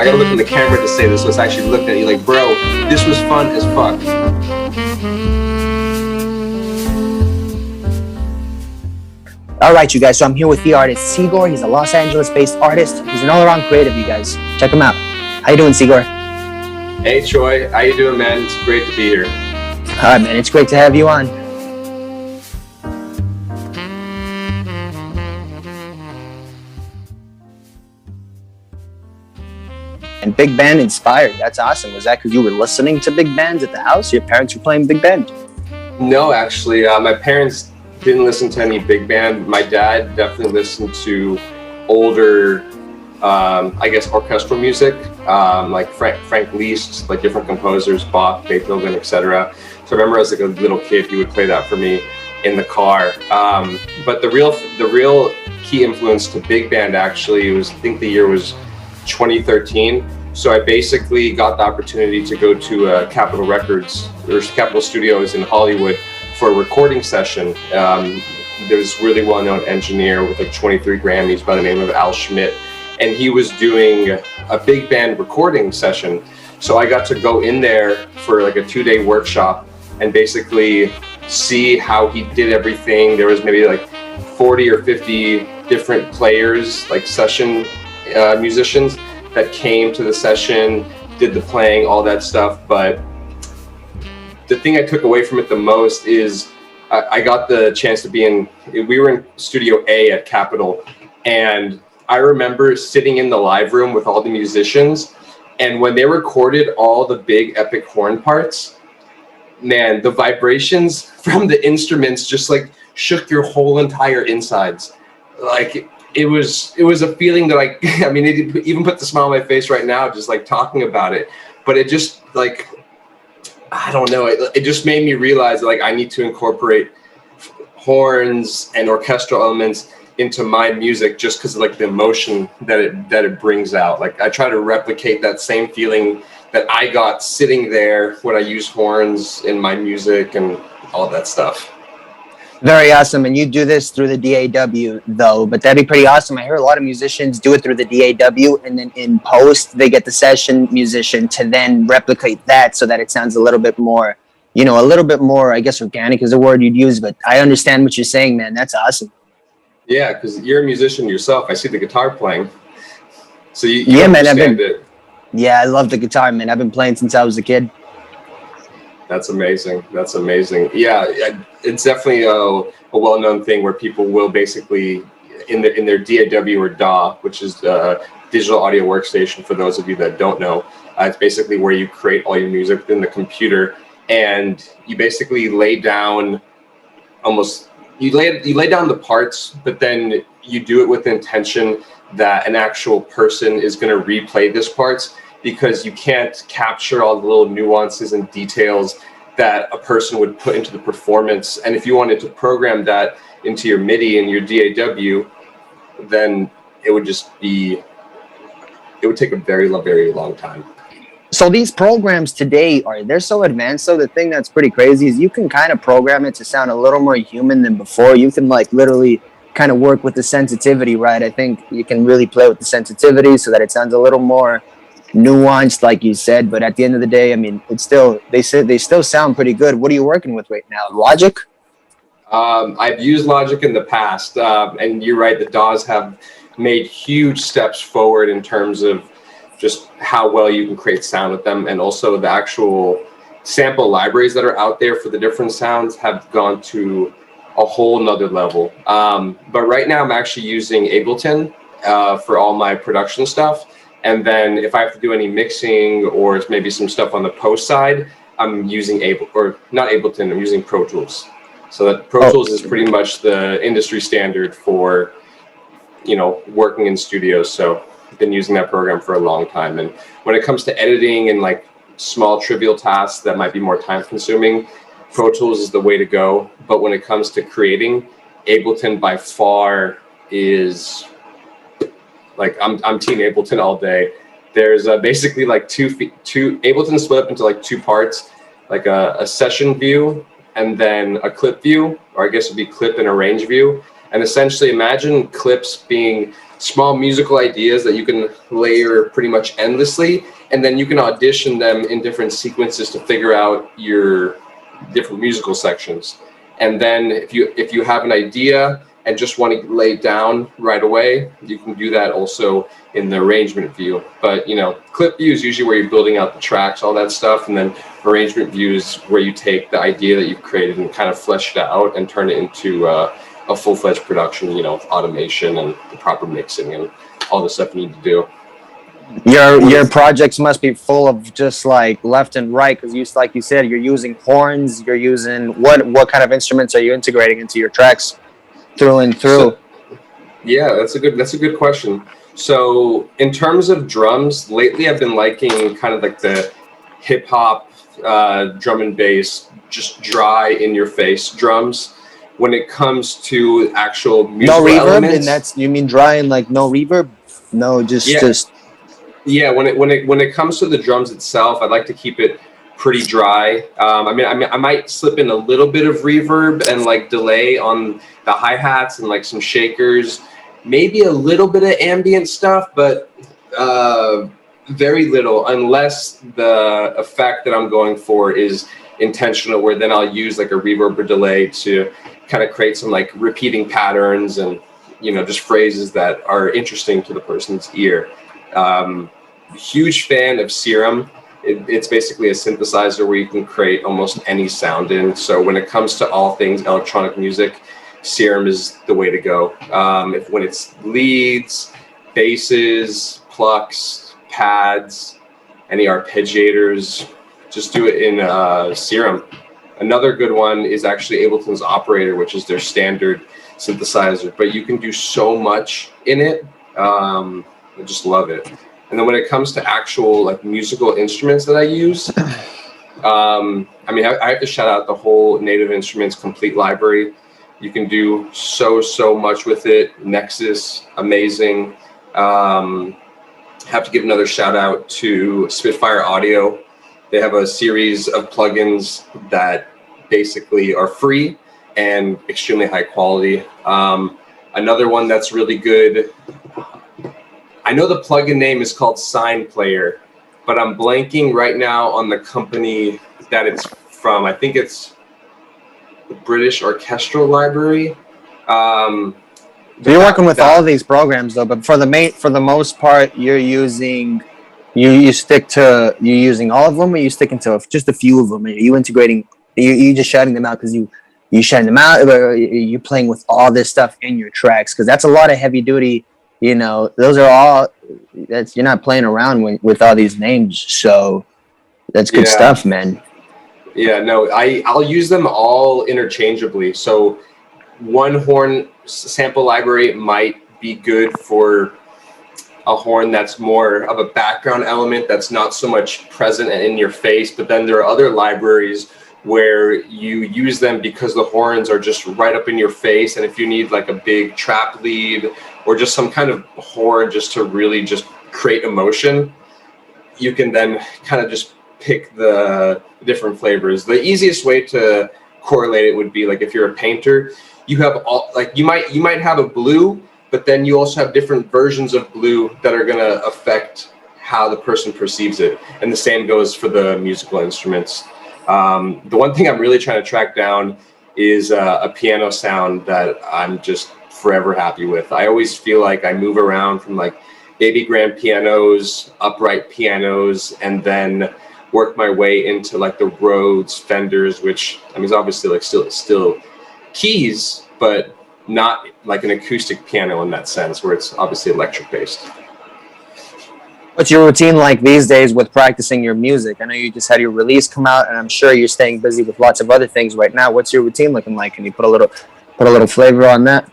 I gotta look in the camera to say this, so it's actually looking at you like, bro, this was fun as fuck. All right, you guys, so I'm here with the artist CEGOR. He's a Los Angeles-based artist. He's an all-around creative, you guys. Check him out. How you doing, CEGOR? Hey, Troy. How you doing, man? It's great to be here. All right, man. It's great to have you on. And big band inspired. That's awesome. Was that because you were listening to big bands at the house? Your parents were playing big band? No, actually, my parents didn't listen to any big band. My dad definitely listened to older, I guess, orchestral music, like Frank Liszt, like different composers, Bach, Beethoven, etc. So I remember as like a little kid, he would play that for me in the car. But the real key influence to big band actually was, I think the year was 2013. So I basically got the opportunity to go to Capitol Records or Capitol Studios in Hollywood for a recording session. There was a really well-known engineer with like 23 Grammys by the name of Al Schmidt, and he was doing a big band recording session. So I got to go in there for like a 2-day workshop and basically see how he did everything. There was maybe like 40 or 50 different players, like session musicians that came to the session, did the playing, all that stuff. But the thing I took away from it the most is I got the chance to be we were in Studio A at Capitol, and I remember sitting in the live room with all the musicians, and when they recorded all the big epic horn parts, man, the vibrations from the instruments just like shook your whole entire insides. Like it was a feeling that I mean, it even put the smile on my face right now, just like talking about it. But it just like, I don't know, it just made me realize that like I need to incorporate horns and orchestral elements into my music just because of like the emotion that it brings out. Like I try to replicate that same feeling that I got sitting there when I use horns in my music and all that stuff. Very awesome. And you do this through the DAW, though, but that'd be pretty awesome. I hear a lot of musicians do it through the DAW, and then in post, they get the session musician to then replicate that so that it sounds a little bit more, you know, a little bit more, I guess, organic is the word you'd use, but I understand what you're saying, man. That's awesome. Yeah, because you're a musician yourself. I see the guitar playing. So you yeah, man, understand it. Yeah, I love the guitar, man. I've been playing since I was a kid. That's amazing. That's amazing. Yeah, it's definitely a well-known thing where people will basically, in their DAW or DAW, which is digital audio workstation for those of you that don't know, it's basically where you create all your music within the computer, and you basically lay down you lay down the parts, but then you do it with the intention that an actual person is going to replay this parts, because you can't capture all the little nuances and details that a person would put into the performance. And if you wanted to program that into your MIDI and your DAW, then it would take a very, very long time. So these programs today they're so advanced. So the thing that's pretty crazy is you can kind of program it to sound a little more human than before. You can like literally kind of work with the sensitivity, right? I think you can really play with the sensitivity so that it sounds a little more nuanced, like you said. But at the end of the day, I mean, they still sound pretty good. What are you working with right now? Logic? I've used Logic in the past, and you're right, the DAWs have made huge steps forward in terms of just how well you can create sound with them, and also the actual sample libraries that are out there for the different sounds have gone to a whole nother level. But right now I'm actually using Ableton for all my production stuff. And then if I have to do any mixing or maybe some stuff on the post side, I'm using I'm using Pro Tools. So that Pro Tools is pretty much the industry standard for, you know, working in studios. So I've been using that program for a long time. And when it comes to editing and like small trivial tasks that might be more time consuming, Pro Tools is the way to go. But when it comes to creating, Ableton by far is like, I'm Team Ableton all day. There's basically like Ableton split up into like two parts, like a session view and then a clip view, or I guess it'd be clip and arrange view. And essentially imagine clips being small musical ideas that you can layer pretty much endlessly, and then you can audition them in different sequences to figure out your different musical sections. And then if you have an idea and just want to lay it down right away, you can do that also in the arrangement view. But clip view is usually where you're building out the tracks, all that stuff, and then arrangement view is where you take the idea that you've created and kind of flesh it out and turn it into a full-fledged production, automation and the proper mixing and all the stuff you need to do. Your projects must be full of just like left and right, because like you said, you're using horns. You're using what kind of instruments are you integrating into your tracks through and through? So, yeah, that's a good question. So in terms of drums, lately I've been liking kind of like the hip hop drum and bass, just dry in your face drums. When it comes to actual musical no reverb, elements, and that's, you mean dry and like no reverb? No, just yeah. When it comes to the drums itself, I'd like to keep it pretty dry. I might slip in a little bit of reverb and like delay on the hi-hats and like some shakers, maybe a little bit of ambient stuff, but very little, unless the effect that I'm going for is intentional, where then I'll use like a reverb or delay to kind of create some like repeating patterns and just phrases that are interesting to the person's ear. Huge fan of Serum. It's basically a synthesizer where you can create almost any sound in. So when it comes to all things electronic music, Serum is the way to go. When it's leads, basses, plucks, pads, any arpeggiators, just do it in Serum. Another good one is actually Ableton's Operator, which is their standard synthesizer, but you can do so much in it. I just love it. And then when it comes to actual like musical instruments that I use, I have to shout out the whole Native Instruments complete library. You can do so much with it. Nexus, amazing. Have to give another shout out to Spitfire Audio. They have a series of plugins that basically are free and extremely high quality. Another one that's really good, I know the plugin name is called Sign Player, but I'm blanking right now on the company that it's from. I think it's the British Orchestral Library. You're working with all of these programs though, but for the most part, you're using all of them, or you sticking to just a few of them? Are you integrating? You just shouting them out because you shouting them out, or are you playing with all this stuff in your tracks? Because that's a lot of heavy duty. Those are all. You're not playing around with all these names, so that's good stuff, man. Yeah, no, I'll use them all interchangeably. So one horn sample library might be good for a horn that's more of a background element that's not so much present and in your face, but then there are other libraries where you use them because the horns are just right up in your face, and if you need like a big trap lead or just some kind of horn just to really just create emotion, you can then kind of just pick the different flavors. The easiest way to correlate it would be like if you're a painter, you have all, like you might have a blue, but then you also have different versions of blue that are going to affect how the person perceives it. And the same goes for the musical instruments. The one thing I'm really trying to track down is a piano sound that I'm just forever happy with. I always feel like I move around from like baby grand pianos, upright pianos, and then work my way into like the Rhodes, Fenders, which is obviously like still keys, but not like an acoustic piano in that sense, where it's obviously electric based. What's your routine like these days with practicing your music? I know you just had your release come out, and I'm sure you're staying busy with lots of other things right now. What's your routine looking like? Can you put a little flavor on that?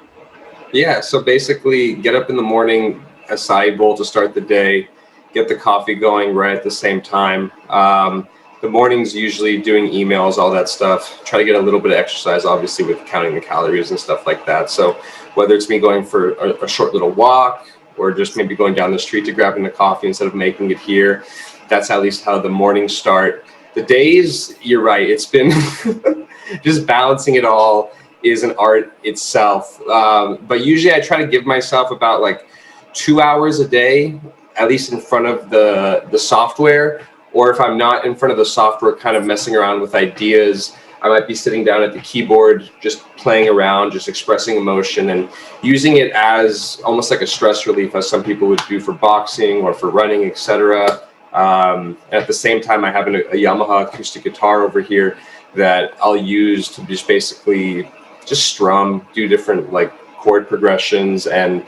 Yeah, so basically get up in the morning, acai bowl to start the day, get the coffee going right at the same time. The mornings usually doing emails, all that stuff. Try to get a little bit of exercise, obviously, with counting the calories and stuff like that. So whether it's me going for a short little walk or just maybe going down the street to grabbing the coffee instead of making it here, that's at least how the mornings start. The days, you're right, it's been just balancing it all is an art itself. But usually I try to give myself about like 2 hours a day, at least in front of the software, or if I'm not in front of the software, kind of messing around with ideas, I might be sitting down at the keyboard, just playing around, just expressing emotion and using it as almost like a stress relief, as some people would do for boxing or for running, etc. At the same time, I have a Yamaha acoustic guitar over here that I'll use to just basically just strum, do different like chord progressions, and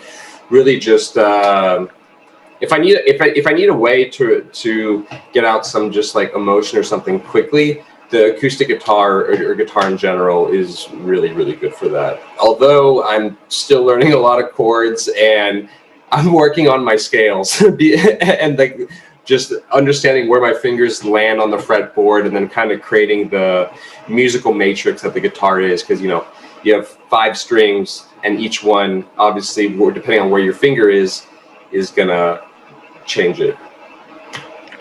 really just if I need a way to get out some just like emotion or something quickly, the acoustic guitar or guitar in general is really good for that. Although I'm still learning a lot of chords and I'm working on my scales and like just understanding where my fingers land on the fretboard, and then kind of creating the musical matrix that the guitar is, because you know you have 5 strings and each one, obviously, depending on where your finger is gonna change it.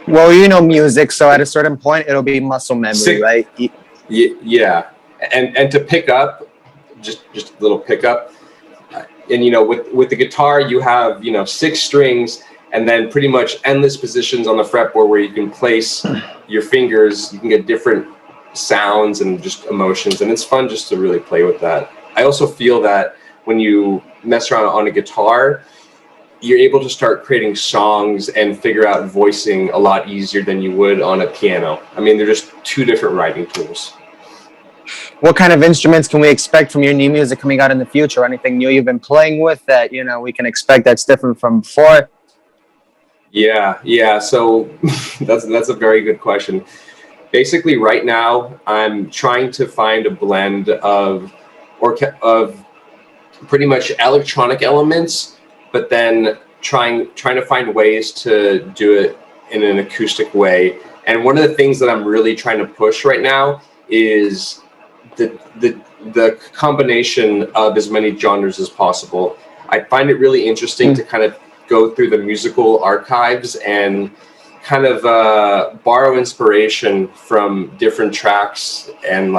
Well, you know music, so at a certain point, it'll be muscle memory, right? Yeah, and to pick up, just a little pickup, and you know, with the guitar, you have 6 strings, and then pretty much endless positions on the fretboard where you can place your fingers. You can get different sounds and just emotions, and it's fun just to really play with that. I also feel that when you mess around on a guitar, you're able to start creating songs and figure out voicing a lot easier than you would on a piano. I mean, they're just 2 different writing tools. What kind of instruments can we expect from your new music coming out in the future? Anything new you've been playing with that we can expect that's different from before? Yeah. So that's a very good question. Basically, right now, I'm trying to find a blend of pretty much electronic elements, but then trying to find ways to do it in an acoustic way. And one of the things that I'm really trying to push right now is the combination of as many genres as possible. I find it really interesting to kind of go through the musical archives and kind of borrow inspiration from different tracks and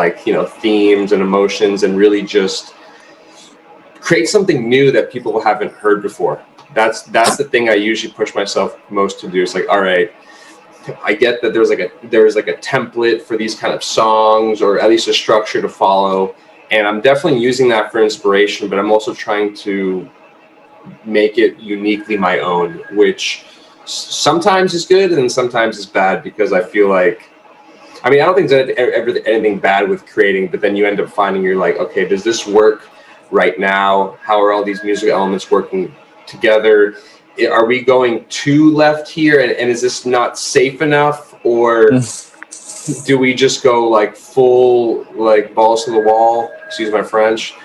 themes and emotions, and really just create something new that people haven't heard before. That's the thing I usually push myself most to do. It's like, all right, I get that there's like a template for these kind of songs, or at least a structure to follow, and I'm definitely using that for inspiration, but I'm also trying to make it uniquely my own, which sometimes is good and sometimes is bad, because I feel like, I don't think there's ever anything bad with creating, but then you end up finding you're like, okay, does this work right now? How are all these music elements working together? Are we going too left here, and is this not safe enough, or do we just go like full like balls to the wall, excuse my French,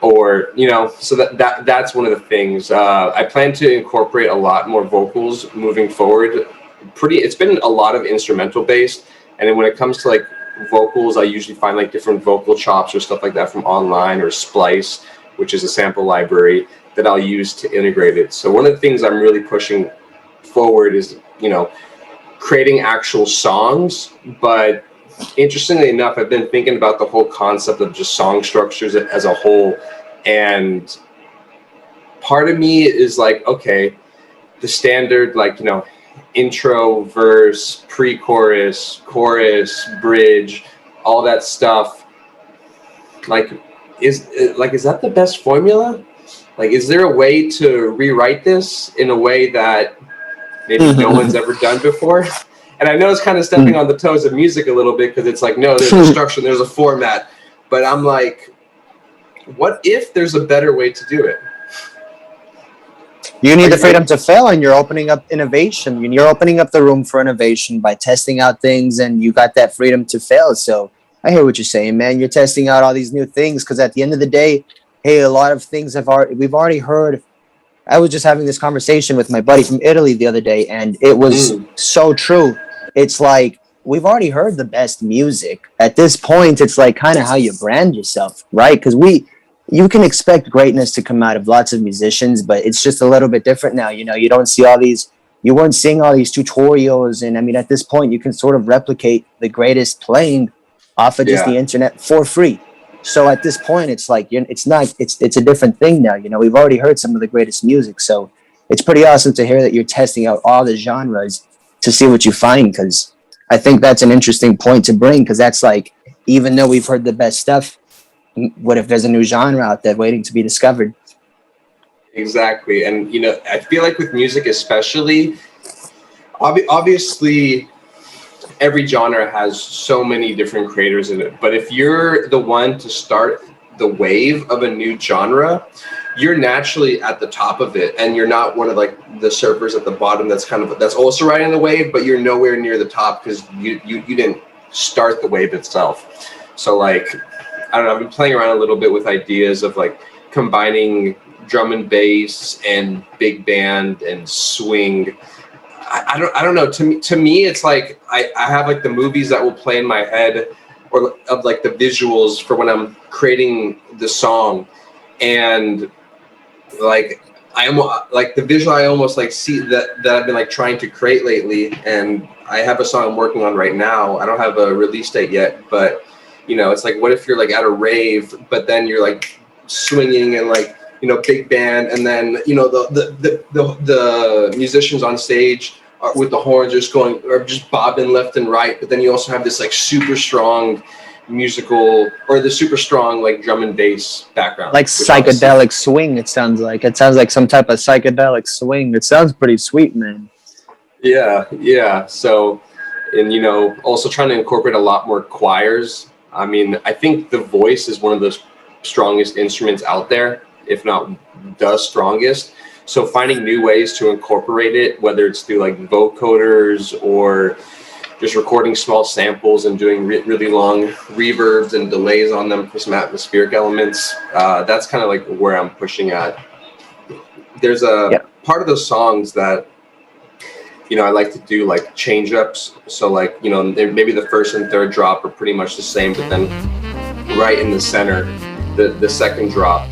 or so that's one of the things. I plan to incorporate a lot more vocals moving forward. It's been a lot of instrumental based, and then when it comes to like vocals, I usually find like different vocal chops or stuff like that from online, or Splice, which is a sample library that I'll use to integrate it. So one of the things I'm really pushing forward is creating actual songs. But interestingly enough, I've been thinking about the whole concept of just song structures as a whole, and part of me is like, okay, the standard intro, verse, pre-chorus, chorus, bridge, all that stuff, is that the best formula? Like, is there a way to rewrite this in a way that maybe no one's ever done before? And I know it's kind of stepping on the toes of music a little bit, because it's like, no, there's a structure, there's a format. But I'm like, what if there's a better way to do it? You need the freedom to fail, and you're opening up innovation. You're opening up the room for innovation by testing out things, and you got that freedom to fail. So I hear what you're saying, man. You're testing out all these new things, because at the end of the day, hey, a lot of things we've already heard. I was just having this conversation with my buddy from Italy the other day, and it was so true. It's like, we've already heard the best music. At this point, it's like kind of how you brand yourself, right? Because you can expect greatness to come out of lots of musicians, but it's just a little bit different now. You don't see you weren't seeing all these tutorials. And at this point, you can sort of replicate the greatest playing off of just the internet for free. So at this point, it's like, it's a different thing now. We've already heard some of the greatest music. So it's pretty awesome to hear that you're testing out all the genres to see what you find. Because I think that's an interesting point to bring. Because that's like, even though we've heard the best stuff, what if there's a new genre out there waiting to be discovered? Exactly. And, you know, I feel like with music especially, obviously every genre has so many different creators in it. But if you're the one to start the wave of a new genre, you're naturally at the top of it, and you're not one of like the surfers at the bottom that's also riding the wave, but you're nowhere near the top because you didn't start the wave itself. So like, I don't know, I've been playing around a little bit with ideas of like combining drum and bass and big band and swing. I don't know. To me, it's like I have like the movies that will play in my head, or of like the visuals for when I'm creating the song, and like I'm like the visual I almost like see that I've been like trying to create lately. And I have a song I'm working on right now. I don't have a release date yet, but you know, it's like, what if you're like at a rave, but then you're like swinging and like, you know, big band, and then, you know, the musicians on stage are, with the horns just going, or just bobbing left and right. But then you also have this like super strong musical, or the super strong like drum and bass background, Like psychedelic swing. It sounds like some type of psychedelic swing. It sounds pretty sweet, man. Yeah. So, and you know, also trying to incorporate a lot more choirs. I mean, I think the voice is one of the strongest instruments out there, if not the strongest. So finding new ways to incorporate it, whether it's through like vocoders or just recording small samples and doing really long reverbs and delays on them for some atmospheric elements, that's kind of like where I'm pushing at. There's a part of the songs that, you know, I like to do like change ups. So like, you know, maybe the first and third drop are pretty much the same, but then right in the center, the second drop.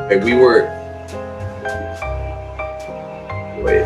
Okay, we were. Wait.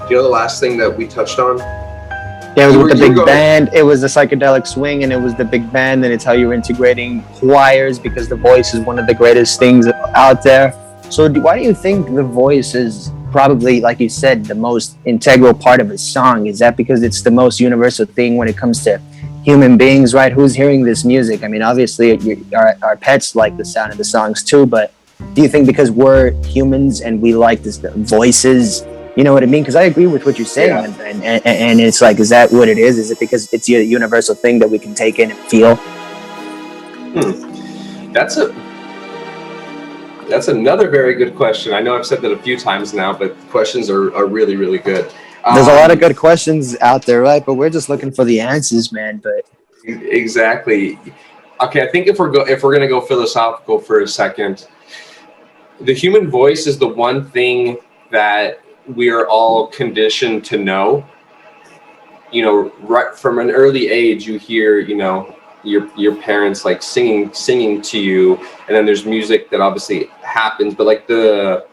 Do you know the last thing that we touched on? Yeah, it was with the big band. It was the psychedelic swing, and it was the big band, and it's how you're integrating choirs, because the voice is one of the greatest things out there. So why do you think the voice is probably, like you said, the most integral part of a song? Is that because it's the most universal thing when it comes to human beings, right? Who's hearing this music? I mean, obviously our pets like the sound of the songs too, but do you think because we're humans and we like this voices, you know what I mean? Because I agree with what you're saying, and it's like, is that what it is? Is it because it's a universal thing that we can take in and feel? That's another very good question. I know I've said that a few times now, but questions are really, really good. There's a lot of good questions out there, right? But we're just looking for the answers, man. But exactly. Okay, I think if we're gonna go philosophical for a second, the human voice is the one thing that we are all conditioned to know. You know, right from an early age, you hear, you know, your parents like singing to you, and then there's music that obviously happens, but like the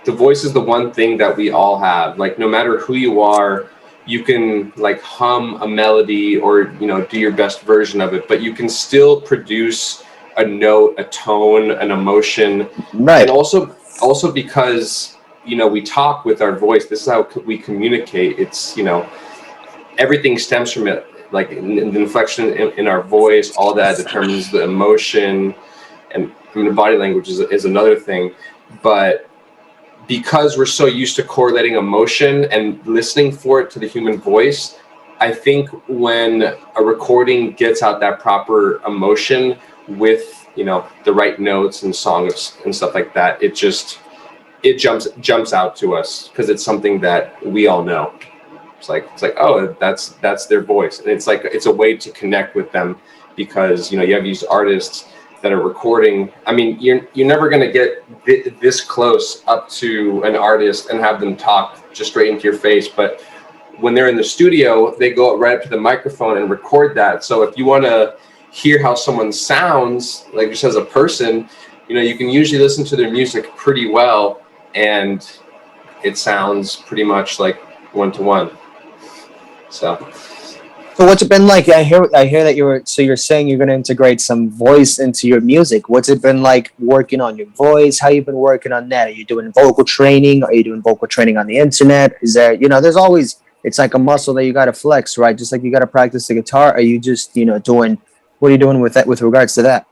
voice is the one thing that we all have. Like, no matter who you are, you can like hum a melody or, you know, do your best version of it, but you can still produce a note, a tone, an emotion. Right. And also because, you know, we talk with our voice. This is how we communicate. It's, you know, everything stems from it. Like the inflection in our voice, all that determines the emotion, and I mean, the body language is another thing. But because we're so used to correlating emotion and listening for it to the human voice, I think when a recording gets out that proper emotion with, you know, the right notes and songs and stuff like that, it jumps out to us because it's something that we all know. It's like, oh, that's their voice, and it's a way to connect with them, because, you know, you have these artists that are recording. I mean, you're never going to get this close up to an artist and have them talk just straight into your face. But when they're in the studio, they go right up to the microphone and record that. So if you want to hear how someone sounds, like just as a person, you know, you can usually listen to their music pretty well, and it sounds pretty much like one-to-one. So what's it been like? I hear that you're saying you're going to integrate some voice into your music. What's it been like working on your voice? How you been working on that? Are you doing vocal training? Are you doing vocal training on the internet? Is there, you know, there's always, it's like a muscle that you got to flex, right? Just like you got to practice the guitar. Are you just, you know, what are you doing with that, with regards to that?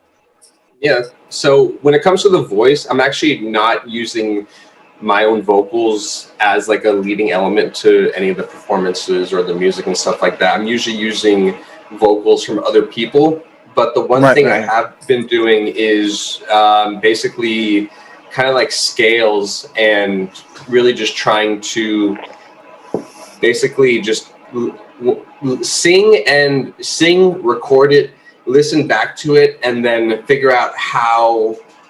Yeah. So when it comes to the voice, I'm actually not using my own vocals as like a leading element to any of the performances or the music and stuff like that. I'm usually using vocals from other people. But the one thing I have been doing is basically kind of like scales, and really just trying to basically just sing, record it, listen back to it, and then figure out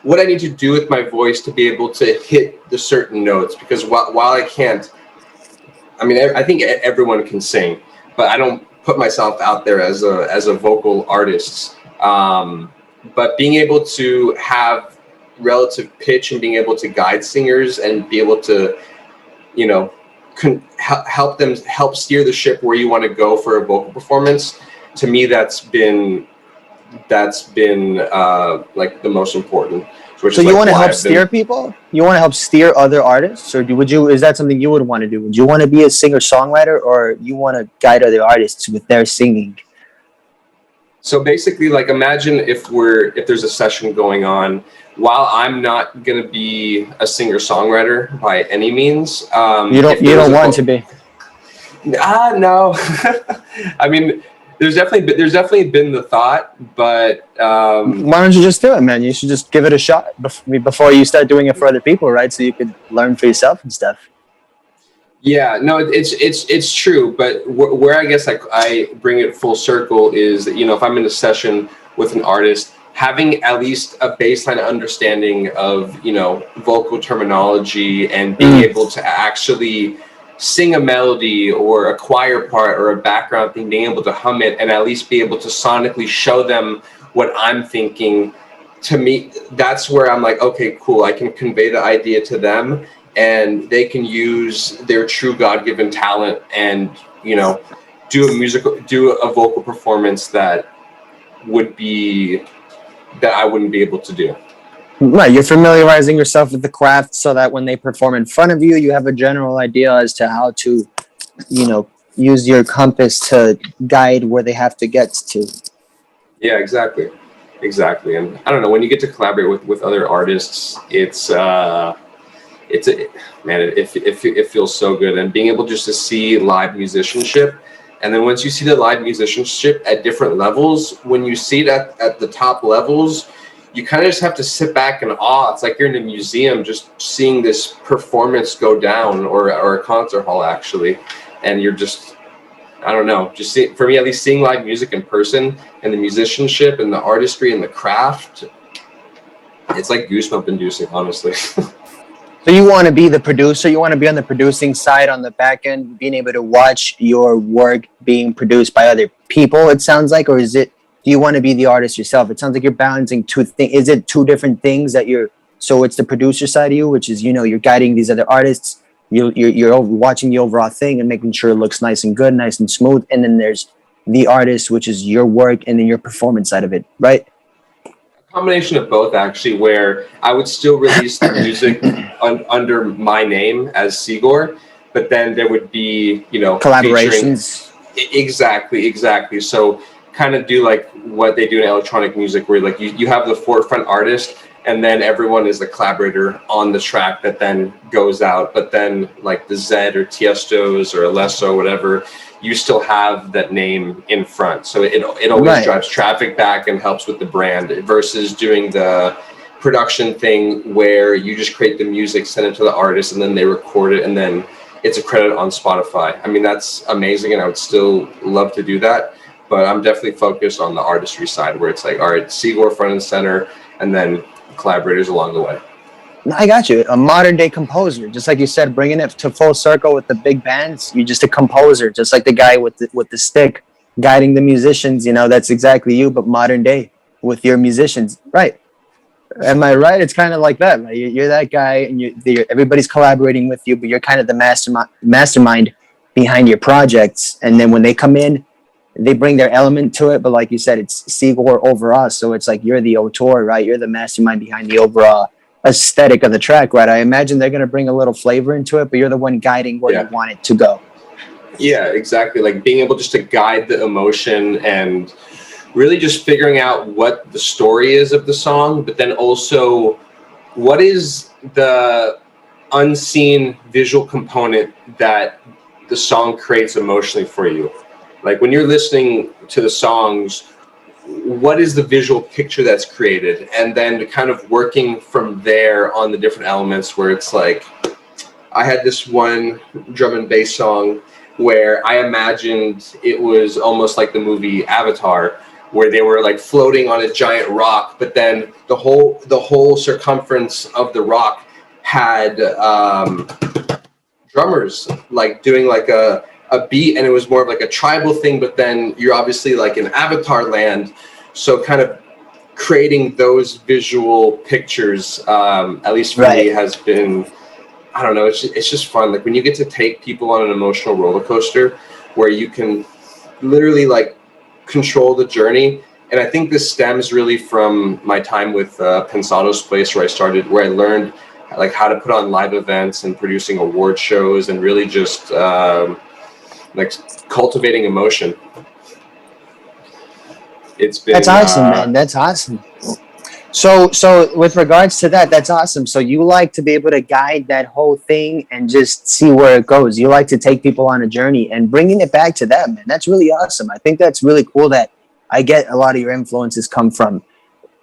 what I need to do with my voice to be able to hit the certain notes. Because while I can't, I mean, I think everyone can sing, but I don't put myself out there as a vocal artist. But being able to have relative pitch and being able to guide singers and be able to, you know, help steer the ship where you want to go for a vocal performance, to me, that's been like the most important. So you want to help steer people? You want to help steer other artists, or is that something you would want to do? Would you want to be a singer-songwriter, or you want to guide other artists with their singing? So basically, like, imagine if there's a session going on. While I'm not gonna be a singer-songwriter by any means, you don't want to be. No. I mean, there's definitely been the thought, but why don't you just do it, man? You should just give it a shot before you start doing it for other people, right? So you could learn for yourself and stuff. Yeah, no, it's true, but where I guess I bring it full circle is that, you know, if I'm in a session with an artist, having at least a baseline understanding of, you know, vocal terminology, and being able to actually sing a melody or a choir part or a background thing, being able to hum it and at least be able to sonically show them what I'm thinking, to me, that's where I'm like, okay, cool, I can convey the idea to them, and they can use their true God-given talent and, you know, do a vocal performance that I wouldn't be able to do. Right, you're familiarizing yourself with the craft so that when they perform in front of you, you have a general idea as to how to, you know, use your compass to guide where they have to get to. Yeah, exactly. And I don't know, when you get to collaborate with other artists, it feels so good. And being able just to see live musicianship, and then once you see the live musicianship at different levels, when you see it at the top levels, you kind of just have to sit back in awe. It's like you're in a museum just seeing this performance go down, or a concert hall actually. And you're just, I don't know, for me at least, seeing live music in person and the musicianship and the artistry and the craft, it's like goosebump inducing, honestly. So you want to be the producer, you want to be on the producing side, on the back end, being able to watch your work being produced by other people, it sounds like, or do you want to be the artist yourself? It sounds like you're balancing two things. Is it two different things so it's the producer side of you, which is, you know, you're guiding these other artists, you're watching the overall thing and making sure it looks nice and good, nice and smooth. And then there's the artist, which is your work, and then your performance side of it, right? Combination of both, actually, where I would still release the music under my name as CEGOR, but then there would be, you know, collaborations. Exactly. So kind of do like what they do in electronic music, where like you have the forefront artist, and then everyone is the collaborator on the track that then goes out. But then like the Zed or Tiestos or Alesso, whatever, you still have that name in front. So it always drives traffic back and helps with the brand, versus doing the production thing where you just create the music, send it to the artist, and then they record it, and then it's a credit on Spotify. I mean, that's amazing, and I would still love to do that, but I'm definitely focused on the artistry side, where it's like, all right, CEGOR front and center, and then collaborators along the way. I got you. A modern day composer, just like you said, bringing it to full circle with the big bands. You're just a composer, just like the guy with the stick guiding the musicians. You know, that's exactly you, but modern day with your musicians, right? Am I right? It's kind of like that. Right? You're that guy, and everybody's collaborating with you, but you're kind of the mastermind behind your projects. And then when they come in, they bring their element to it. But like you said, it's CEGOR over us. So it's like you're the auteur, right? You're the mastermind behind the overall aesthetic of the track, right? I imagine they're going to bring a little flavor into it, but you're the one guiding where you want it to go. Yeah, exactly. Like being able just to guide the emotion and really just figuring out what the story is of the song, but then also what is the unseen visual component that the song creates emotionally for you. Like when you're listening to the songs, what is the visual picture that's created? And then kind of working from there on the different elements, where it's like, I had this one drum and bass song where I imagined it was almost like the movie Avatar, where they were like floating on a giant rock, but then the whole circumference of the rock had drummers like doing like a beat, and it was more of like a tribal thing, but then you're obviously like in Avatar land. So kind of creating those visual pictures, at least for me, has been, I don't know, it's just fun. Like when you get to take people on an emotional roller coaster where you can literally like control the journey. And I think this stems really from my time with Pensado's Place, where I learned like how to put on live events and producing award shows, and really just like cultivating emotion. It's been, that's awesome, man. That's awesome. So with regards to that, that's awesome. So you like to be able to guide that whole thing and just see where it goes. You like to take people on a journey and bringing it back to that, man. That's really awesome. I think that's really cool that I get a lot of your influences come from,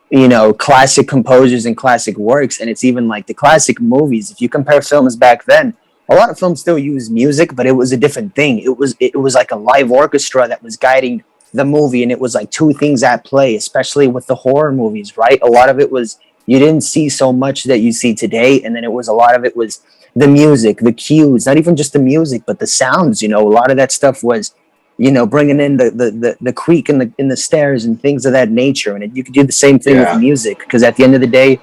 you know, classic composers and classic works. And it's even like the classic movies. If you compare films back then, a lot of films still use music, but it was a different thing. It was like a live orchestra that was guiding the movie, and it was like two things at play, especially with the horror movies, right? A lot of it was, you didn't see so much that you see today, and then it was a lot of it was the music, the cues, not even just the music, but the sounds. You know, a lot of that stuff was, you know, bringing in the creak in the stairs and things of that nature. And you could do the same thing with music, because at the end of the day,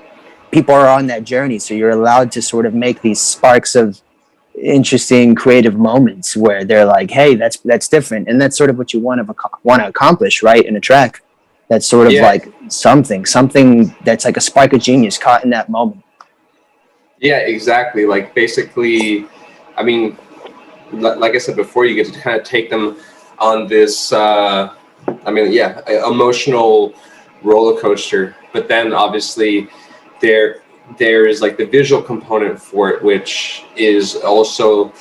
people are on that journey, so you're allowed to sort of make these sparks of interesting creative moments where they're like, hey, that's different, and that's sort of what you want to accomplish, right, in a track. That's sort of like something that's like a spark of genius caught in that moment. Yeah, exactly. Like basically, I mean, like I said before, you get to kind of take them on this emotional roller coaster, but then obviously there is like the visual component for it, which is also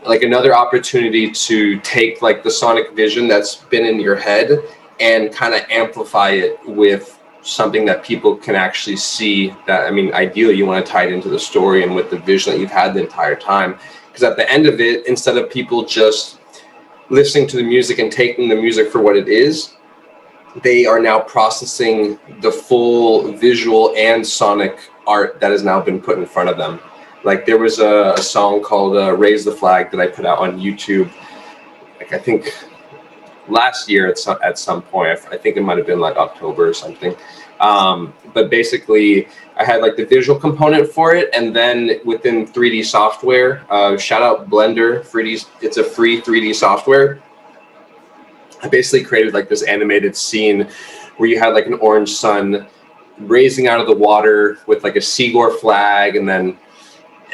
like another opportunity to take like the sonic vision that's been in your head and kind of amplify it with something that people can actually see. That, I mean, ideally you want to tie it into the story and with the vision that you've had the entire time, because at the end of it, instead of people just listening to the music and taking the music for what it is, they are now processing the full visual and sonic art that has now been put in front of them. Like there was a song called Raise the Flag that I put out on YouTube, like I think last year at some point. I think it might have been like October or something. But basically I had like the visual component for it, and then within 3D software, shout out Blender, it's a free 3D software. I basically created like this animated scene where you had like an orange sun raising out of the water with like a CEGOR flag, and then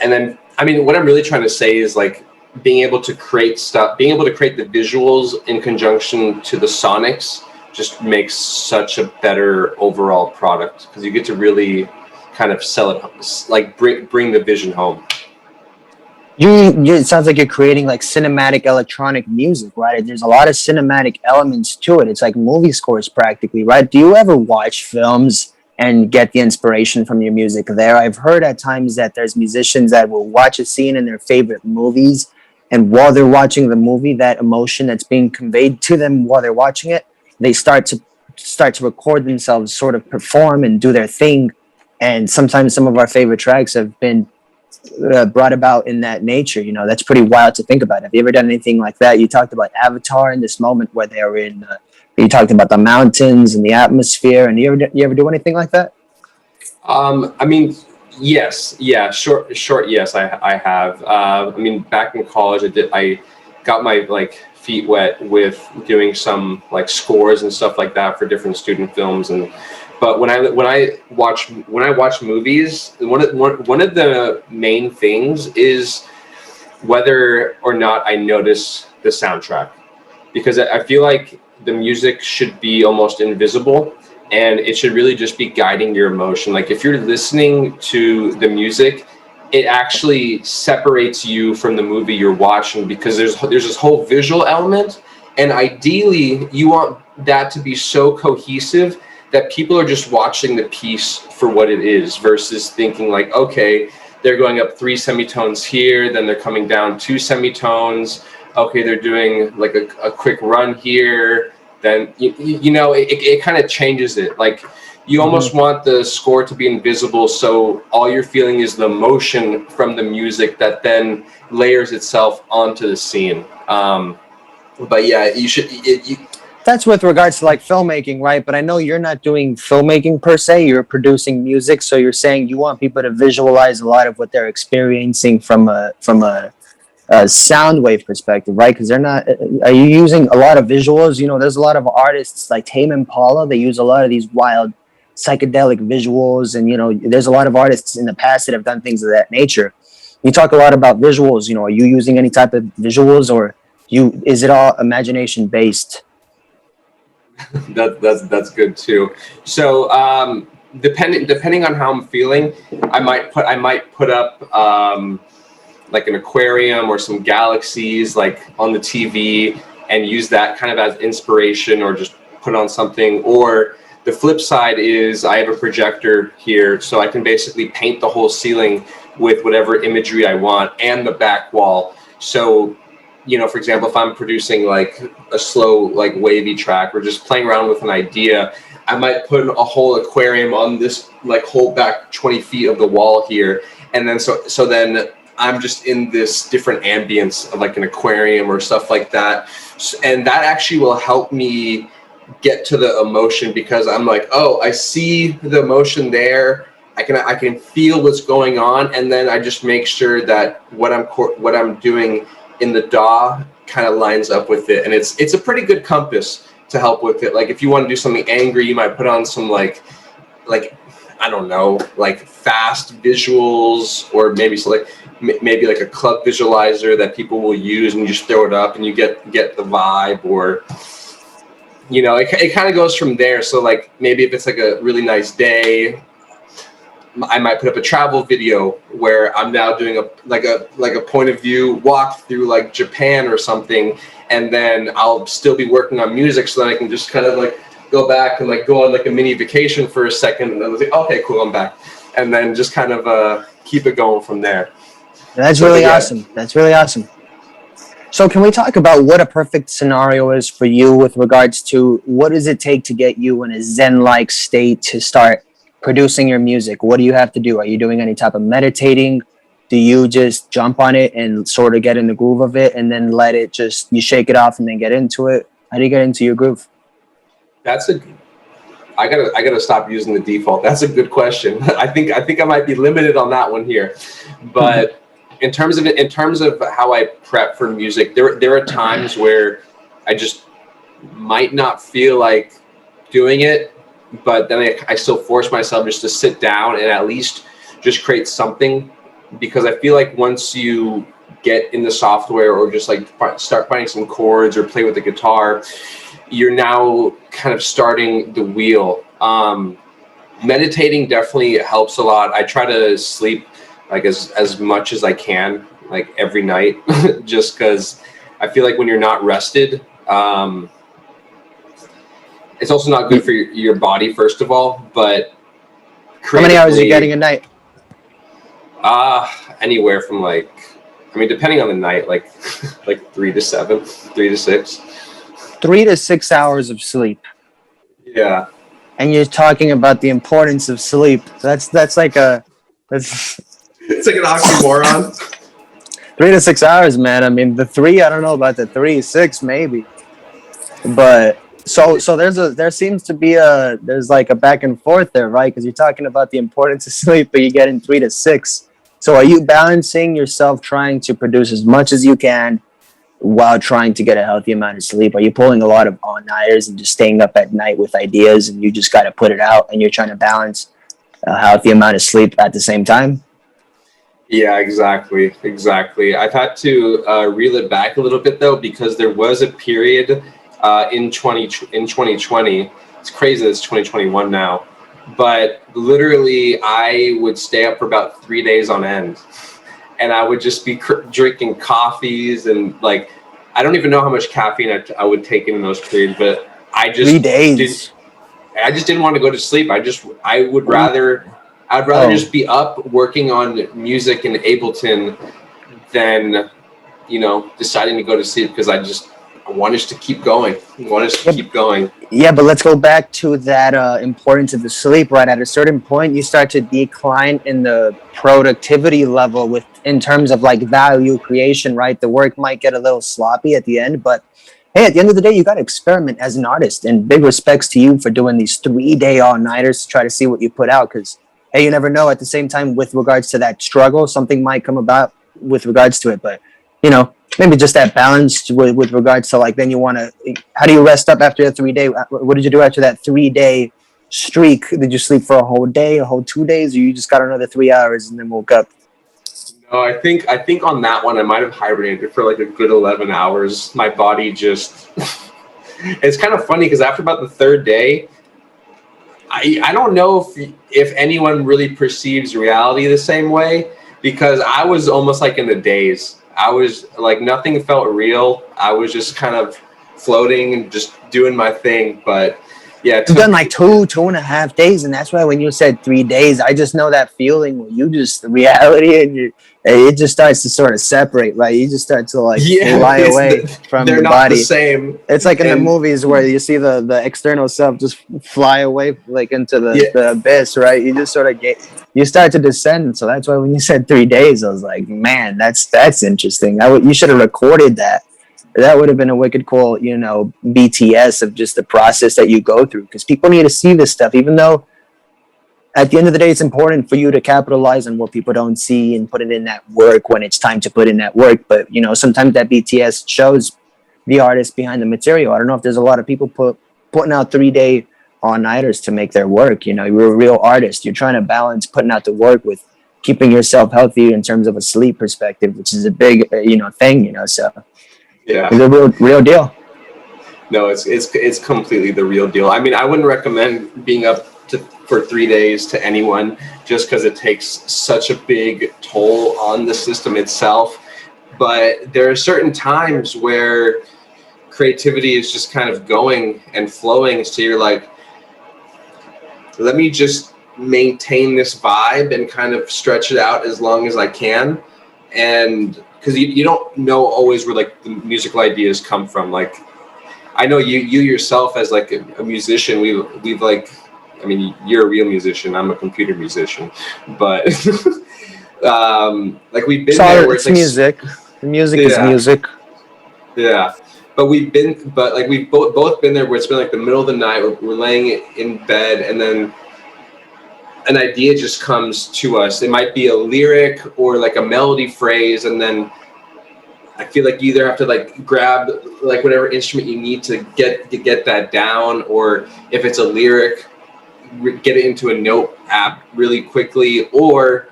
I mean, what I'm really trying to say is like being able to create the visuals in conjunction to the sonics just makes such a better overall product, because you get to really kind of sell it, like bring the vision home. It sounds like you're creating like cinematic electronic music, right? There's a lot of cinematic elements to it. It's like movie scores practically, right? Do you ever watch films and get the inspiration from your music there? I've heard at times that there's musicians that will watch a scene in their favorite movies, and while they're watching the movie, that emotion that's being conveyed to them while they're watching it, they start to record themselves, sort of perform and do their thing. And sometimes some of our favorite tracks have been brought about in that nature. You know, that's pretty wild to think about. Have you ever done anything like that? You talked about Avatar in this moment where they were in. You talked about the mountains and the atmosphere. And you ever do anything like that? I mean, yes, yeah, short, yes, I have. I mean, back in college, I got my like feet wet with doing some like scores and stuff like that for different student films. And but when I watch movies, one of the main things is whether or not I notice the soundtrack, because I feel like the music should be almost invisible, and it should really just be guiding your emotion. Like if you're listening to the music, it actually separates you from the movie you're watching, because there's this whole visual element, and ideally you want that to be so cohesive that people are just watching the piece for what it is, versus thinking like, okay, they're going up 3 semitones here, then they're coming down 2 semitones. Okay, they're doing like a quick run here. Then it kind of changes it. Like you almost want the score to be invisible, so all you're feeling is the emotion from the music that then layers itself onto the scene. But yeah, That's with regards to like filmmaking, right? But I know you're not doing filmmaking per se. You're producing music, so you're saying you want people to visualize a lot of what they're experiencing from a sound wave perspective, right? Because they're not. Are you using a lot of visuals? You know, there's a lot of artists like Tame Impala. They use a lot of these wild psychedelic visuals, and you know, there's a lot of artists in the past that have done things of that nature. You talk a lot about visuals. You know, are you using any type of visuals, or is it all imagination based? that's good too. So depending on how I'm feeling, I might put up like an aquarium or some galaxies like on the TV, and use that kind of as inspiration, or just put on something. Or the flip side is I have a projector here, so I can basically paint the whole ceiling with whatever imagery I want, and the back wall. So, for example, if I'm producing like a slow, like wavy track, or just playing around with an idea, I might put a whole aquarium on this like whole back 20 feet of the wall here. And then so then I'm just in this different ambience of like an aquarium or stuff like that. And that actually will help me get to the emotion, because I'm like, oh, I see the emotion there. I can feel what's going on, and then I just make sure that what I'm doing in the DAW kind of lines up with it, and it's a pretty good compass to help with it. Like if you want to do something angry, you might put on some like I don't know, like fast visuals, or maybe like a club visualizer that people will use, and you just throw it up and you get the vibe. Or it kind of goes from there. So like maybe if it's like a really nice day, I might put up a travel video where I'm now doing a point of view walk through like Japan or something, and then I'll still be working on music, so that I can just kind of like go back and like go on like a mini vacation for a second, and then like, okay, cool, I'm back, and then just kind of keep it going from there. That's really awesome. That's really awesome. So can we talk about what a perfect scenario is for you with regards to what does it take to get you in a zen-like state to start producing your music? What do you have to do? Are you doing any type of meditating? Do you just jump on it and sort of get in the groove of it, and then you shake it off and then get into it? How do you get into your groove? I gotta stop using the default. That's a good question. I think I might be limited on that one here, but in terms of how I prep for music, there are times where I just might not feel like doing it, but then I still force myself just to sit down and at least just create something, because I feel like once you get in the software, or just like start finding some chords or play with the guitar, you're now kind of starting the wheel. Meditating definitely helps a lot. I try to sleep like as much as I can like every night, just because I feel like when you're not rested, it's also not good for your body, first of all. But how many hours are you getting a night? Anywhere from like, I mean, depending on the night, like like 3 to 7, 3 to 6. 3 to 6 hours of sleep. Yeah. And you're talking about the importance of sleep. That's like a that's It's like an oxymoron. 3 to 6 hours, man. I mean, the three, I don't know about the 3, 6 maybe, but so there seems to be there's like a back and forth there, right? Because you're talking about the importance of sleep, but you're getting 3 to 6. So are you balancing yourself, trying to produce as much as you can while trying to get a healthy amount of sleep? Are you pulling a lot of all-nighters and just staying up at night with ideas, and you just got to put it out, and you're trying to balance a healthy amount of sleep at the same time? Yeah, exactly. I've had to reel it back a little bit though, because there was a period in 2020. It's crazy that it's 2021 now, but literally I would stay up for about 3 days on end, and I would just be drinking coffees and like, I don't even know how much caffeine I would take in those periods, but I just 3 days. I just didn't want to go to sleep. I'd rather just be up working on music in Ableton than, deciding to go to sleep, because I wanted to keep going. Yeah, but let's go back to that importance of the sleep, right? At a certain point, you start to decline in the productivity level in terms of like value creation, right? The work might get a little sloppy at the end, but hey, at the end of the day, you got to experiment as an artist. And big respects to you for doing these 3-day all-nighters to try to see what you put out, because hey, you never know. At the same time, with regards to that struggle, something might come about with regards to it. But maybe just that balance with regards to like, then you want to, how do you rest up after a 3-day? What did you do after that 3-day streak? Did you sleep for a whole day, a whole 2 days, or you just got another 3 hours and then woke up? No, I think on that one I might have hibernated for like a good 11 hours. My body just it's kind of funny because after about the third day, I don't know if anyone really perceives reality the same way, because I was almost like in a daze. I was like, nothing felt real. I was just kind of floating and just doing my thing. But yeah, You've done like 2.5 days, and that's why when you said 3 days, I just know that feeling where you just, the reality, and it just starts to sort of separate, right? You just start to like fly away from the body. They're not the same. It's like in the movies where you see the external self just fly away like into the abyss, right? You just sort of you start to descend. So that's why when you said 3 days, I was like, man, that's interesting. You should have recorded that. That would have been a wicked cool, BTS of just the process that you go through, because people need to see this stuff, even though at the end of the day, it's important for you to capitalize on what people don't see and put it in that work when it's time to put in that work. But, sometimes that BTS shows the artist behind the material. I don't know if there's a lot of people putting out 3-day all-nighters to make their work. You're a real artist. You're trying to balance putting out the work with keeping yourself healthy in terms of a sleep perspective, which is a big, thing, so. Yeah, it's a real deal. No, it's completely the real deal. I mean, I wouldn't recommend being up for 3 days to anyone, just because it takes such a big toll on the system itself. But there are certain times where creativity is just kind of going and flowing. So you're like, let me just maintain this vibe and kind of stretch it out as long as I can. And because you don't know always where like the musical ideas come from. Like, I know you yourself as like a musician, we've like, I mean, you're a real musician. I'm a computer musician, but like we've been there where it's like music. The music is music. Yeah, but we've both been there where it's been like the middle of the night. We're laying in bed, and then an idea just comes to us. It might be a lyric or like a melody phrase, and then I feel like you either have to like grab like whatever instrument you need to get that down, or if it's a lyric, get it into a note app really quickly, or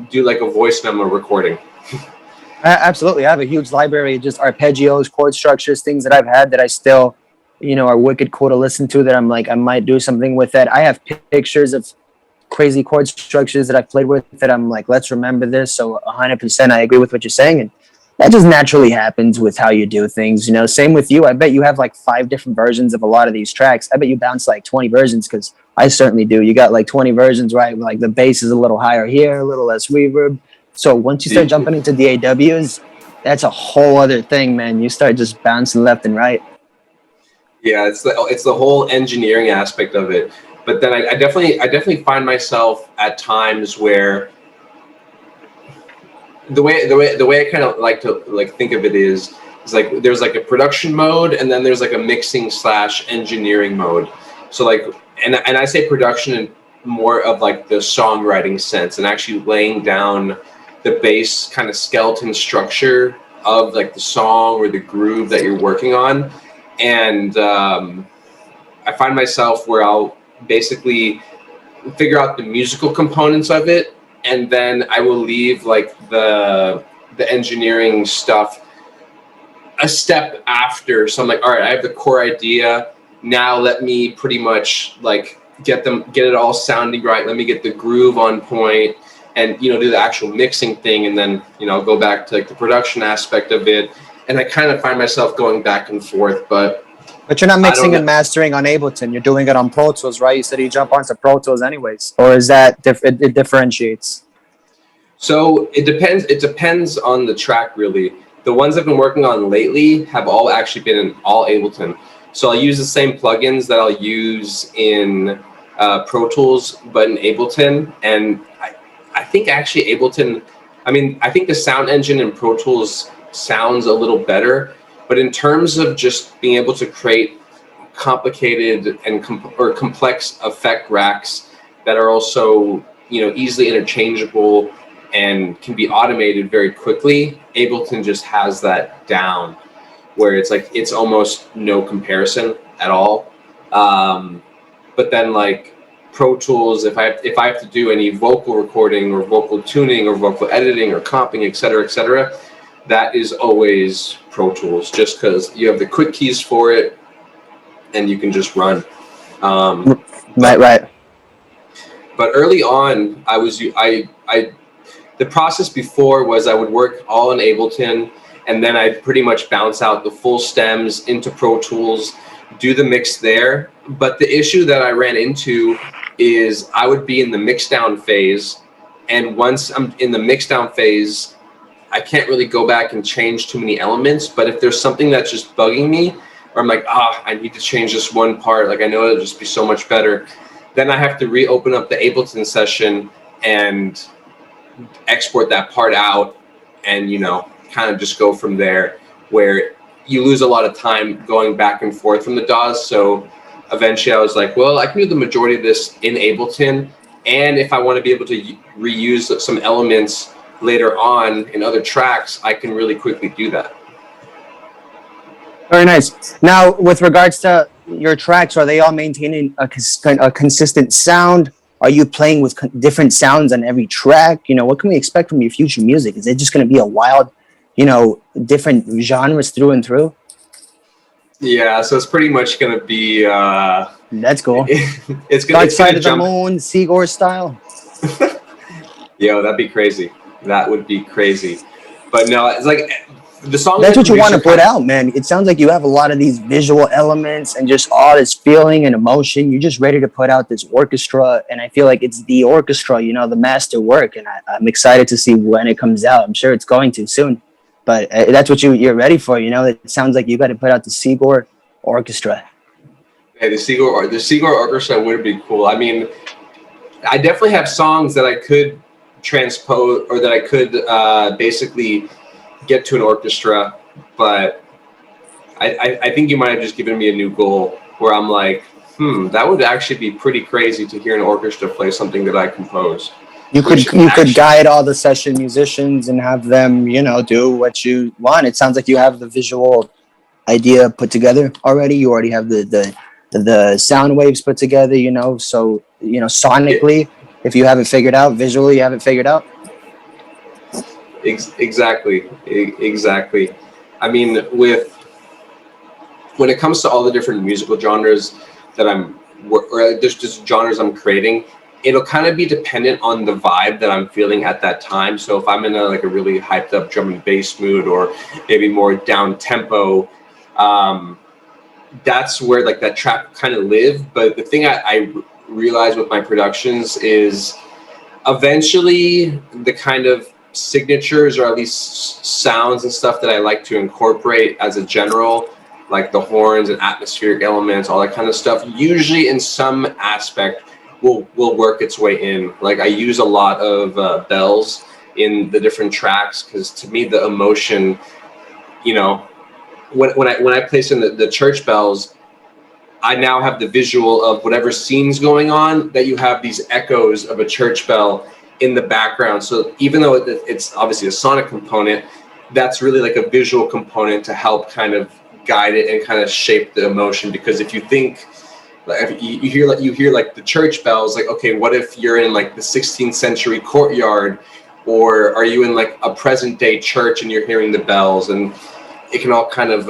do like a voice memo recording. Absolutely. I have a huge library of just arpeggios, chord structures, things that I've had that I still, are wicked cool to listen to, that I'm like, I might do something with that. I have pictures of crazy chord structures that I've played with that I'm like, let's remember this. So 100% I agree with what you're saying. And that just naturally happens with how you do things. You know, same with you. I bet you have like 5 different versions of a lot of these tracks. I bet you bounce like 20 versions because I certainly do. You got like 20 versions, right? Like the bass is a little higher here, a little less reverb. So once you start jumping into DAWs, that's a whole other thing, man. You start just bouncing left and right. Yeah, it's the whole engineering aspect of it. But then I definitely find myself at times where the way I kind of like to like think of it is like there's like a production mode and then there's like a mixing / engineering mode. So like and I say production in more of like the songwriting sense and actually laying down the bass kind of skeleton structure of like the song or the groove that you're working on. And I find myself where I'll basically figure out the musical components of it, and then I will leave like the engineering stuff a step after. So I'm like, all right, I have the core idea. Now let me pretty much like get it all sounding right. Let me get the groove on point and, you know, do the actual mixing thing. And then, you know, go back to like the production aspect of it. And I kind of find myself going back and forth, but you're not mixing and mastering on Ableton. You're doing it on Pro Tools, right? You said you jump onto Pro Tools anyways, or is that it differentiates? So it depends. It depends on the track, really. The ones I've been working on lately have all actually been in all Ableton. So I'll use the same plugins that I'll use in Pro Tools, but in Ableton. And I think actually Ableton, I mean, I think the sound engine in Pro Tools sounds a little better. But in terms of just being able to create complicated and complex effect racks that are also, you know, easily interchangeable and can be automated very quickly, Ableton just has that down, where it's like it's almost no comparison at all. But then like Pro Tools, if I have to do any vocal recording or vocal tuning or vocal editing or comping, et cetera, that is always Pro Tools, just because you have the quick keys for it and you can just run. Right. But early on, the process before was I would work all in Ableton, and then I'd pretty much bounce out the full stems into Pro Tools, do the mix there. But the issue that I ran into is I would be in the mixdown phase, and once I'm in the mixdown phase, I can't really go back and change too many elements. But if there's something that's just bugging me, or I'm like, I need to change this one part, like I know it'll just be so much better, then I have to reopen up the Ableton session and export that part out and, you know, kind of just go from there, where you lose a lot of time going back and forth from the DAWs. So eventually I was like, well, I can do the majority of this in Ableton, and if I want to be able to reuse some elements later on in other tracks, I can really quickly do that. Very nice. Now, with regards to your tracks, are they all maintaining a consistent sound? Are you playing with different sounds on every track? You know, what can we expect from your future music? Is it just going to be a wild, you know, different genres through and through? Yeah, so it's pretty much going to be... That's cool. It's going Dark Side of the Moon, CEGOR style. Yo, that'd be crazy. That would be crazy. But no, it's like the song. That's what you want to put out, man. It sounds like you have a lot of these visual elements and just all this feeling and emotion. You're just ready to put out this orchestra, and I feel like it's the orchestra, you know, the master work. And I'm excited to see when it comes out. I'm sure it's going to soon, but that's what you're ready for. You know, it sounds like you got to put out the CEGOR orchestra. Yeah, the CEGOR orchestra would be cool. I mean, I definitely have songs that I could transpose, or that I could basically get to an orchestra, but I think you might have just given me a new goal where I'm like, that would actually be pretty crazy to hear an orchestra play something that I composed. You could guide all the session musicians and have them, you know, do what you want. It sounds like you have the visual idea put together already. You already have the sound waves put together, you know, so, you know, sonically, if you haven't figured out, visually you haven't figured out. Exactly. I mean, when it comes to all the different musical genres that there's just genres I'm creating, it'll kind of be dependent on the vibe that I'm feeling at that time. So if I'm in a really hyped up drum and bass mood, or maybe more down tempo, that's where like that track kind of live. But the thing I realize with my productions is eventually the kind of signatures, or at least sounds and stuff that I like to incorporate as a general, like the horns and atmospheric elements, all that kind of stuff, usually in some aspect will work its way in. Like I use a lot of bells in the different tracks, because to me the emotion, you know, when I place in the church bells, I now have the visual of whatever scene's going on, that you have these echoes of a church bell in the background. So even though it's obviously a sonic component, that's really like a visual component to help kind of guide it and kind of shape the emotion. Because if you think, like, if you hear like the church bells, like, okay, what if you're in like the 16th century courtyard, or are you in like a present day church and you're hearing the bells? And it can all kind of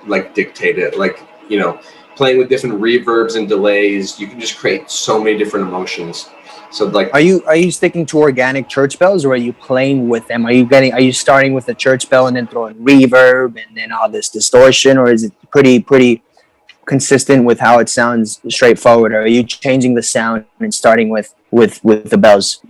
like dictate it. Like, you know, playing with different reverbs and delays, you can just create so many different emotions. So like, Are you sticking to organic church bells, or are you playing with them? Are you starting with the church bell and then throwing reverb and then all this distortion, or is it pretty consistent with how it sounds straightforward? Or are you changing the sound and starting with the bells?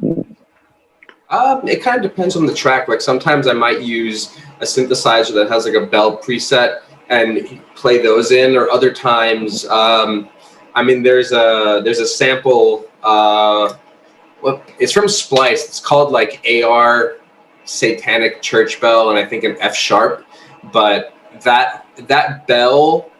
it kind of depends on the track. Like sometimes I might use a synthesizer that has like a bell preset and play those in, or other times, I mean, there's a sample. Well, it's from Splice. It's called like AR Satanic Church Bell, and I think an F sharp. But that bell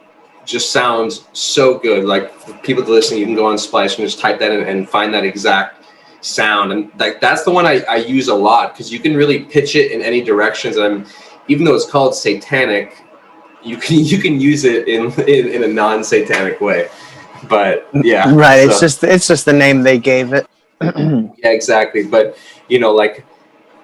just sounds so good. Like for people to listen, you can go on Splice and just type that in and find that exact sound. And like that's the one I use a lot, because you can really pitch it in any directions. And even though it's called satanic, you can use it in a non-satanic way. But yeah, Right. so. It's just the name they gave it. Yeah, exactly. But you know, like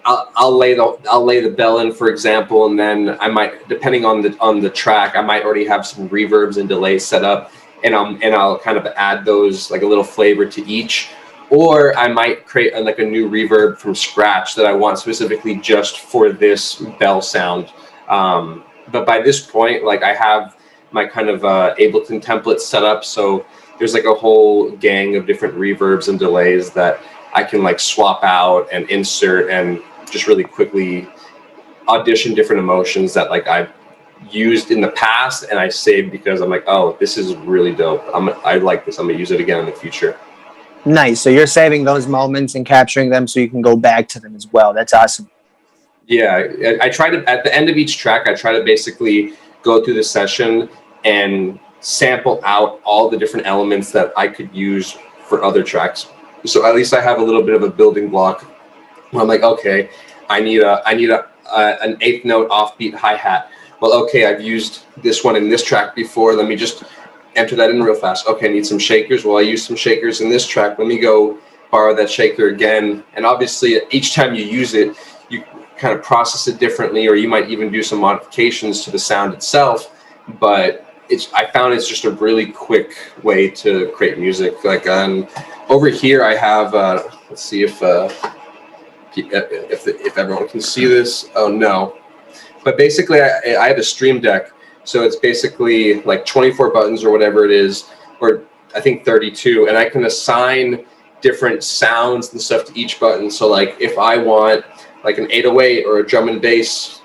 I'll lay the bell in, for example, and then I might, depending on the track, I might already have some reverbs and delays set up, and I'll kind of add those, like a little flavor to each, or I might create like a new reverb from scratch that I want specifically just for this bell sound. But by this point, like I have my kind of Ableton template set up, so there's like a whole gang of different reverbs and delays that I can like swap out and insert, and just really quickly audition different emotions that like I've used in the past and I saved, because I'm like, oh, this is really dope. I like this. I'm gonna use it again in the future. Nice. So you're saving those moments and capturing them so you can go back to them as well. That's awesome. Yeah, I try to, at the end of each track, I try to basically go through the session and sample out all the different elements that I could use for other tracks. So at least I have a little bit of a building block where I'm like, okay, I need an eighth note offbeat hi-hat. Well, okay, I've used this one in this track before. Let me just enter that in real fast. Okay, I need some shakers. Well, I used some shakers in this track. Let me go borrow that shaker again. And obviously, each time you use it, you kind of process it differently, or you might even do some modifications to the sound itself. But I found it's just a really quick way to create music. Like over here, I have. Let's see if everyone can see this. Oh no! But basically, I have a Stream Deck, so it's basically like 24 buttons or whatever it is, or I think 32, and I can assign different sounds and stuff to each button. So like if I want like an 808 or a drum and bass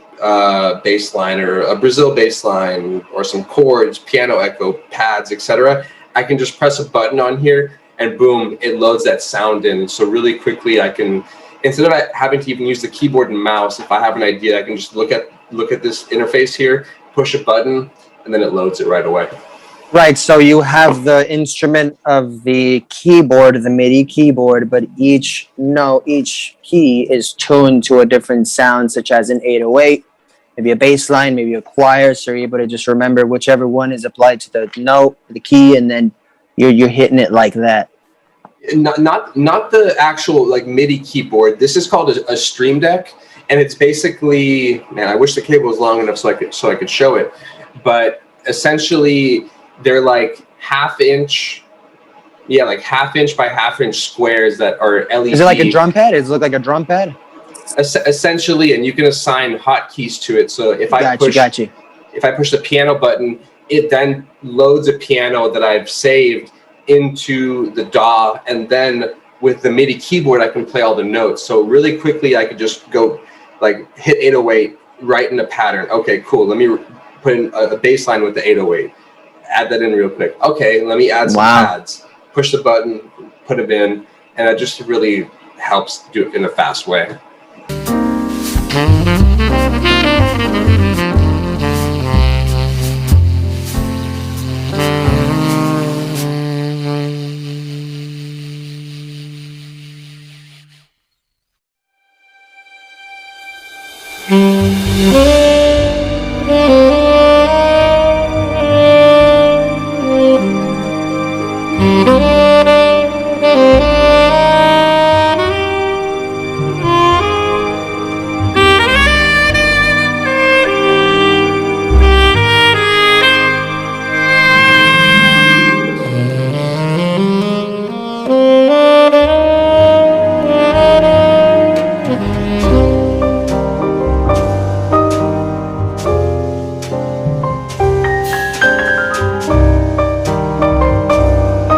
bass line, or a Brazil bass line, or some chords, piano echo, pads, etc., I can just press a button on here and boom, it loads that sound in. So really quickly I can, instead of having to even use the keyboard and mouse, if I have an idea, I can just look at this interface here, push a button, and then it loads it right away. Right, so you have the instrument of the keyboard, the MIDI keyboard, but each key is tuned to a different sound, such as an 808, maybe a bass line, maybe a choir, so you're able to just remember whichever one is applied to the note, the key, and then you're hitting it like that. Not the actual like MIDI keyboard. This is called a Stream Deck, and it's basically, man, I wish the cable was long enough so I could show it, but essentially they're like half-inch Yeah, like half-inch by half-inch squares that are LED. Is it like a drum pad? Does it look like a drum pad? Essentially, and you can assign hotkeys to it. So if I push the piano button, it then loads a piano that I've saved into the DAW, and then with the MIDI keyboard, I can play all the notes. So really quickly, I could just go like hit 808 right in a pattern. Okay, cool. Let me put in a bass line with the 808. Add that in real quick. Okay, let me add some pads. Push the button, put them in, and it just really helps do it in a fast way.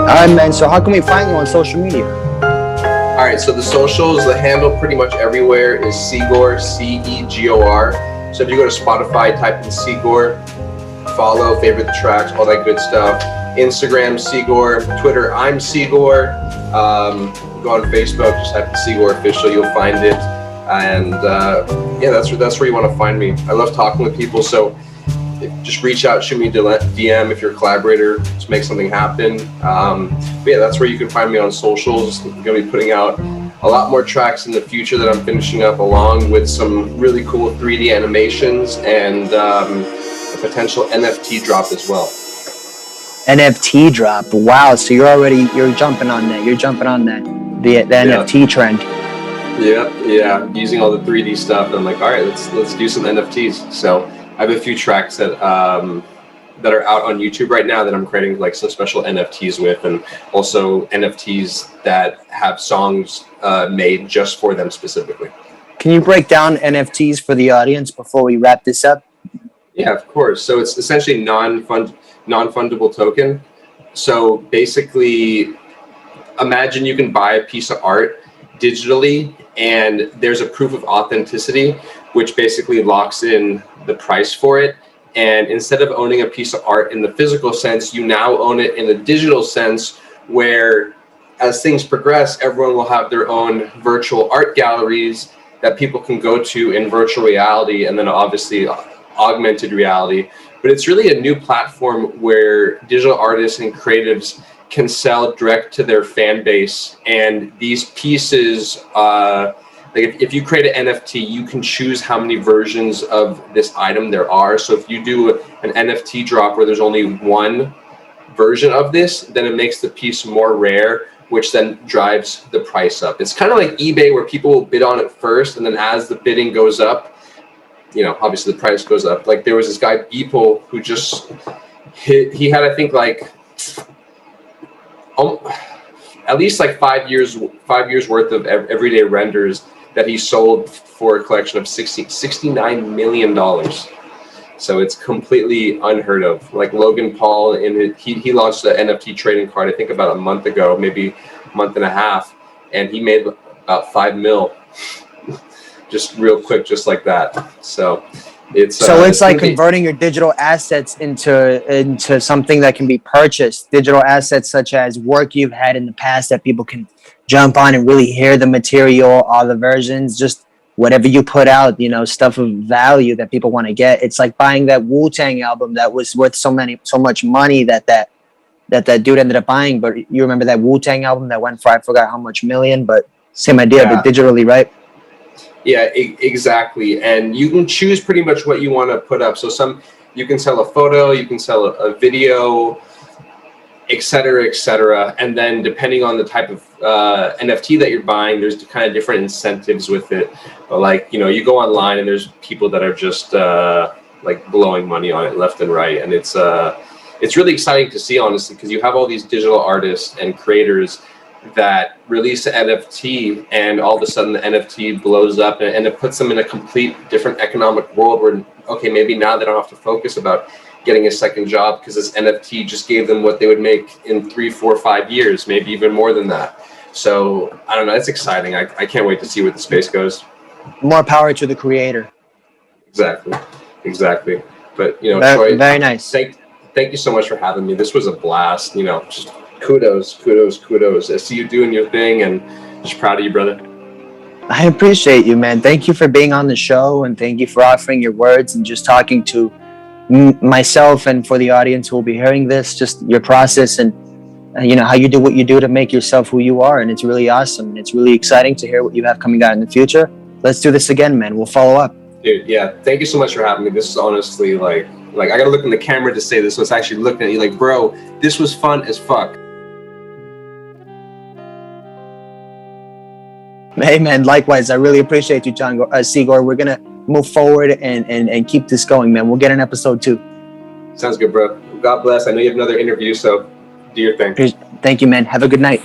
All right, man. So how can we find you on social media? All right, so the socials, the handle pretty much everywhere is CEGOR, CEGOR. So if you go to Spotify, type in CEGOR, follow, favorite the tracks, all that good stuff. Instagram, CEGOR. Twitter, I'm CEGOR. Go on Facebook, just type in CEGOR Official, you'll find it. And yeah, that's where you want to find me. I love talking with people, so just reach out, shoot me a DM if you're a collaborator, just make something happen. But yeah, that's where you can find me on socials. I'm gonna be putting out a lot more tracks in the future that I'm finishing up, along with some really cool 3D animations and a potential NFT drop as well. NFT drop. Wow. So you're jumping on that. You're jumping on that. The NFT trend. Yeah. Using all the 3D stuff. And I'm like, all right, let's do some NFTs. So I have a few tracks that are out on YouTube right now that I'm creating like some special NFTs with, and also NFTs that have songs made just for them specifically. Can you break down NFTs for the audience before we wrap this up? Yeah, of course. So it's essentially non-fundable token. So basically, imagine you can buy a piece of art digitally, and there's a proof of authenticity, which basically locks in the price for it. And instead of owning a piece of art in the physical sense, you now own it in the digital sense, where as things progress, everyone will have their own virtual art galleries that people can go to in virtual reality, and then obviously augmented reality. But it's really a new platform where digital artists and creatives can sell direct to their fan base. And these pieces, like if you create an NFT, you can choose how many versions of this item there are. So if you do an NFT drop where there's only one version of this, then it makes the piece more rare, which then drives the price up. It's kind of like eBay, where people will bid on it first, and then as the bidding goes up, obviously the price goes up. Like there was this guy Beeple who just he had, I think, like at least like 5 years worth of everyday renders that he sold for a collection of $69 million. So it's completely unheard of. Like Logan Paul, he launched the NFT trading card, I think about a month ago, maybe a month and a half, and he made about $5 million just real quick, just like that. So it's like converting your digital assets into something that can be purchased. Digital assets such as work you've had in the past that people can jump on and really hear the material, all the versions, just whatever you put out, stuff of value that people want to get. It's like buying that Wu-Tang album that was worth so much money that dude ended up buying. But you remember that Wu-Tang album that went for, I forgot how much million, but same idea, but digitally, right? Yeah, exactly. And you can choose pretty much what you want to put up. So you can sell a photo, you can sell a video, et cetera. And then depending on the type of NFT that you're buying, there's kind of different incentives with it. But like, you go online and there's people that are just like blowing money on it left and right. And it's it's really exciting to see, honestly, because you have all these digital artists and creators that release an NFT, and all of a sudden the NFT blows up, and it puts them in a complete different economic world where, okay, maybe now they don't have to focus about getting a second job because this NFT just gave them what they would make in 3, 4, 5 years, maybe even more than that. So I don't know, it's exciting. I can't wait to see where the space goes. More power to the creator. Exactly. But very, Troy, very nice. Thank you so much for having me. This was a blast. Just kudos. I see you doing your thing, and just proud of you, brother. I appreciate you, man. Thank you for being on the show, and thank you for offering your words and just talking to myself, and for the audience who will be hearing this, just your process and how you do what you do to make yourself who you are. And it's really awesome, and it's really exciting to hear what you have coming out in the future. Let's do this again, man. We'll follow up. Dude, yeah, thank you so much for having me. This is honestly like I gotta look in the camera to say this, so it's actually looking at you like, bro, this was fun as fuck. Hey, man, likewise. I really appreciate you, John CEGOR. We're gonna move forward and keep this going, man. We'll get an episode 2. Sounds good, bro. God bless. I know you have another interview, so do your thing. Thank you, man. Have a good night.